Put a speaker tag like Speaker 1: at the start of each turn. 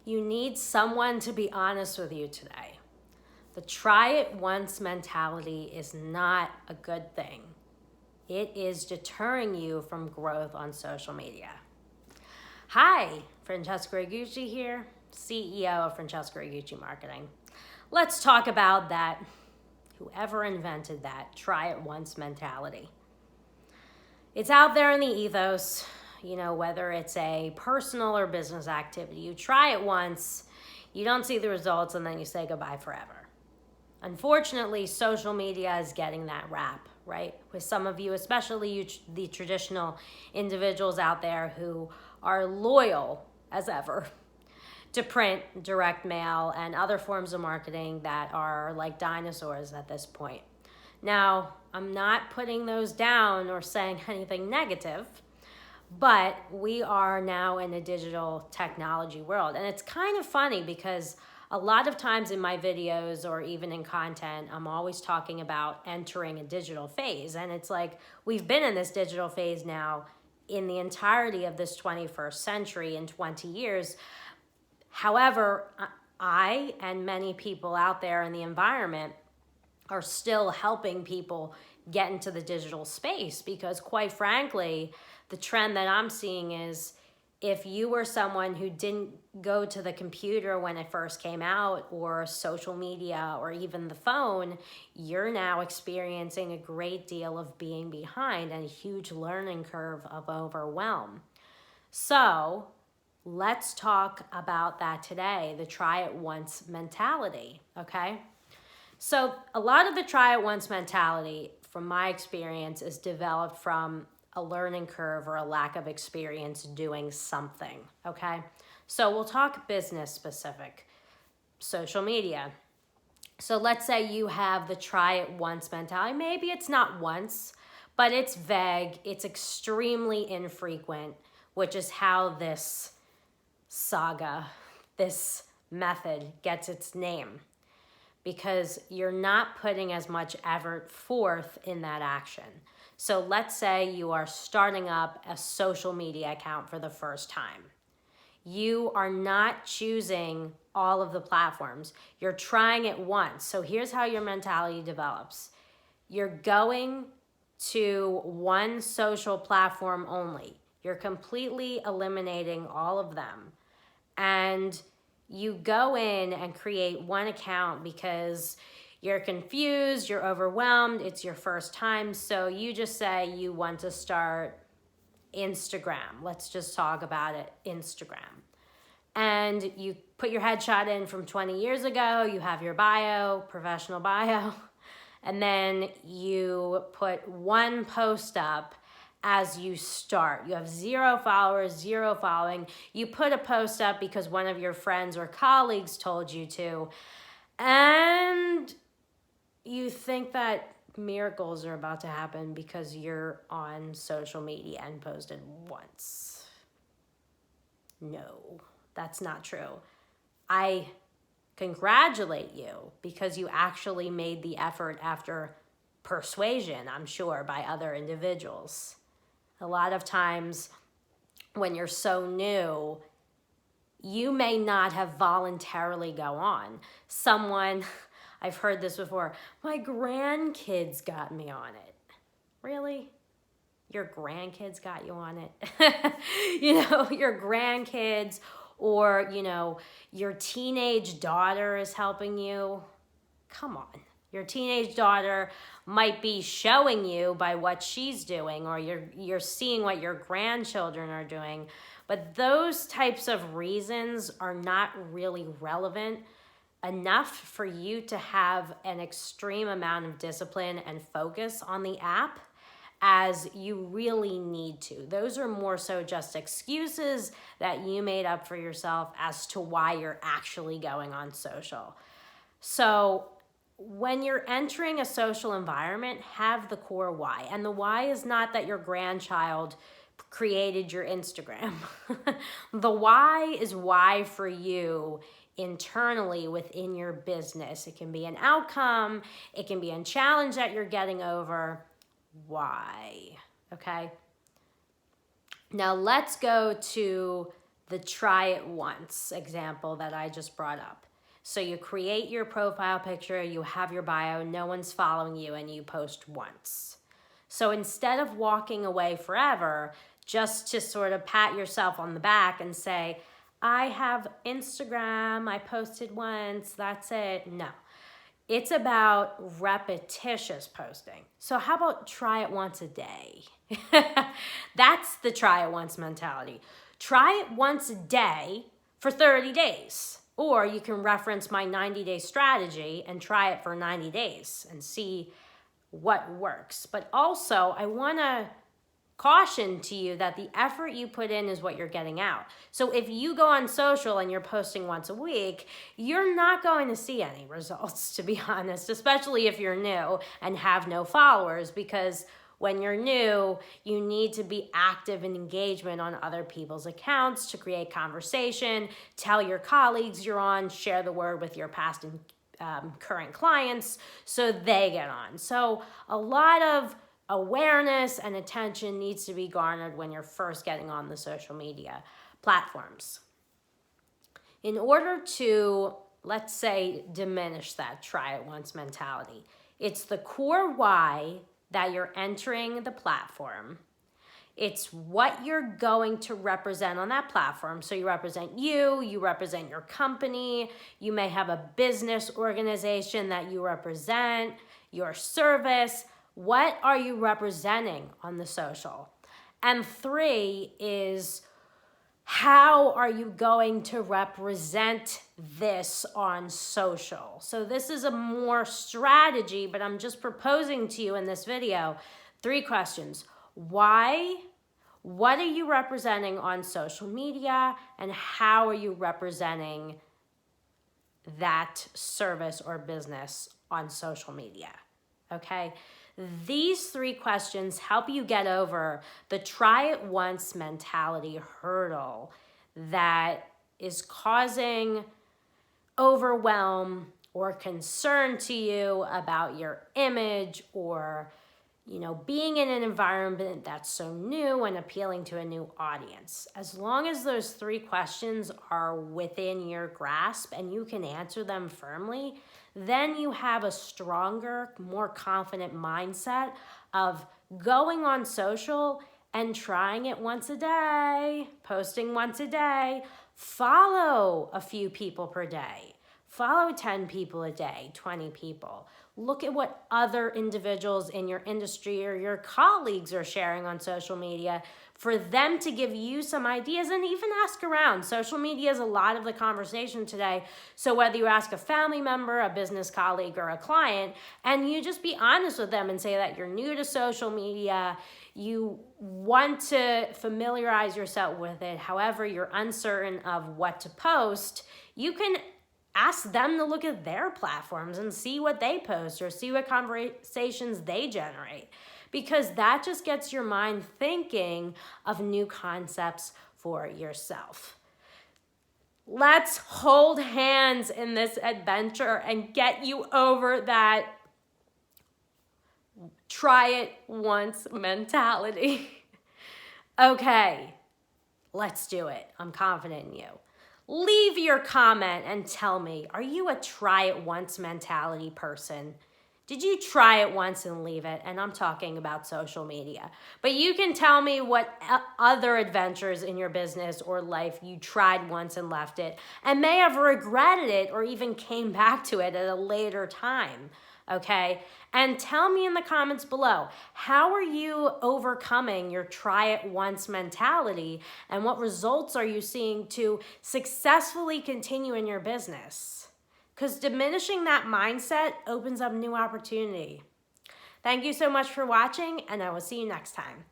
Speaker 1: You need someone to be honest with you today. The try it once mentality is not a good thing. It is deterring you from growth on social media. Hi, Francesca Ragucci here, CEO of Francesca Ragucci Marketing. Let's talk about that, whoever invented that try it once mentality. It's out there in the ethos, whether it's a personal or business activity. You try it once, you don't see the results, and then you say goodbye forever. Unfortunately, social media is getting that rap, right? With some of you, especially you, the traditional individuals out there who are loyal as ever to print, direct mail, and other forms of marketing that are like dinosaurs at this point. Now, I'm not putting those down or saying anything negative, but we are now in a digital technology world. And it's kind of funny because a lot of times in my videos or even in content, I'm always talking about entering a digital phase. And it's like we've been in this digital phase now in the entirety of this 21st century in 20 years. However, I and many people out there in the environment are still helping people get into the digital space because, quite frankly, the trend that I'm seeing is if you were someone who didn't go to the computer when it first came out, or social media, or even the phone, you're now experiencing a great deal of being behind and a huge learning curve of overwhelm. So let's talk about that today, the try it once mentality, okay? So a lot of the try it once mentality, from my experience, is developed from a learning curve or a lack of experience doing something, okay? So we'll talk business specific, social media. So let's say you have the try it once mentality. Maybe it's not once, but it's vague, it's extremely infrequent, which is how this saga, this method gets its name. Because you're not putting as much effort forth in that action. So let's say you are starting up a social media account for the first time. You are not choosing all of the platforms. You're trying it once. So here's how your mentality develops. You're going to one social platform only. You're completely eliminating all of them. And you go in and create one account because you're confused, you're overwhelmed, it's your first time. So you just say you want to start Instagram. Let's just talk about it, Instagram. And you put your headshot in from 20 years ago, you have your bio, professional bio, and then you put one post up as you start. You have 0 followers, 0 following. You put a post up because one of your friends or colleagues told you to, and you think that miracles are about to happen because you're on social media and posted once. No, that's not true. I congratulate you because you actually made the effort after persuasion, I'm sure, by other individuals. A lot of times when you're so new, you may not have voluntarily go on. I've heard this before, my grandkids got me on it. Really? Your grandkids got you on it? Your grandkids, or, your teenage daughter is helping you. Come on. Your teenage daughter might be showing you by what she's doing, or you're seeing what your grandchildren are doing. But those types of reasons are not really relevant enough for you to have an extreme amount of discipline and focus on the app as you really need to. Those are more so just excuses that you made up for yourself as to why you're actually going on social. So when you're entering a social environment, have the core why. And the why is not that your grandchild created your Instagram. The why is why for you internally within your business. It can be an outcome. It can be a challenge that you're getting over. Why? Okay. Now let's go to the try it once example that I just brought up. So you create your profile picture, you have your bio, no one's following you, and you post once. So instead of walking away forever, just to sort of pat yourself on the back and say, I have Instagram, I posted once, that's it. No, it's about repetitious posting. So how about try it once a day? That's the try it once mentality. Try it once a day for 30 days. Or you can reference my 90-day strategy and try it for 90 days and see what works. But also, I want to caution to you that the effort you put in is what you're getting out. So if you go on social and you're posting once a week, you're not going to see any results, to be honest, especially if you're new and have no followers, because when you're new, you need to be active in engagement on other people's accounts to create conversation, tell your colleagues you're on, share the word with your past and current clients so they get on. So a lot of awareness and attention needs to be garnered when you're first getting on the social media platforms. In order to, let's say, diminish that try it once mentality, it's the core why that you're entering the platform. It's what you're going to represent on that platform. So you represent you represent your company, you may have a business organization that you represent, your service. What are you representing on the social? And 3 is, how are you going to represent this on social? So this is a more strategy, but I'm just proposing to you in this video 3 questions. Why? What are you representing on social media? And how are you representing that service or business on social media? Okay? These 3 questions help you get over the try it once mentality hurdle that is causing overwhelm or concern to you about your image, or being in an environment that's so new and appealing to a new audience. As long as those 3 questions are within your grasp and you can answer them firmly, then you have a stronger, more confident mindset of going on social and trying it once a day, posting once a day. Follow a few people per day. Follow 10 people a day, 20 people. Look at what other individuals in your industry or your colleagues are sharing on social media for them to give you some ideas, and even ask around. Social media is a lot of the conversation today. So whether you ask a family member, a business colleague, or a client, and you just be honest with them and say that you're new to social media, you want to familiarize yourself with it. However, you're uncertain of what to post, you can ask them to look at their platforms and see what they post or see what conversations they generate, because that just gets your mind thinking of new concepts for yourself. Let's hold hands in this adventure and get you over that try it once mentality. Okay, let's do it. I'm confident in you. Leave your comment and tell me, are you a try it once mentality person? Did you try it once and leave it? And I'm talking about social media. But you can tell me what other adventures in your business or life you tried once and left it, and may have regretted it or even came back to it at a later time. Okay? And tell me in the comments below, how are you overcoming your try it once mentality, and what results are you seeing to successfully continue in your business? Because diminishing that mindset opens up new opportunity. Thank you so much for watching, and I will see you next time.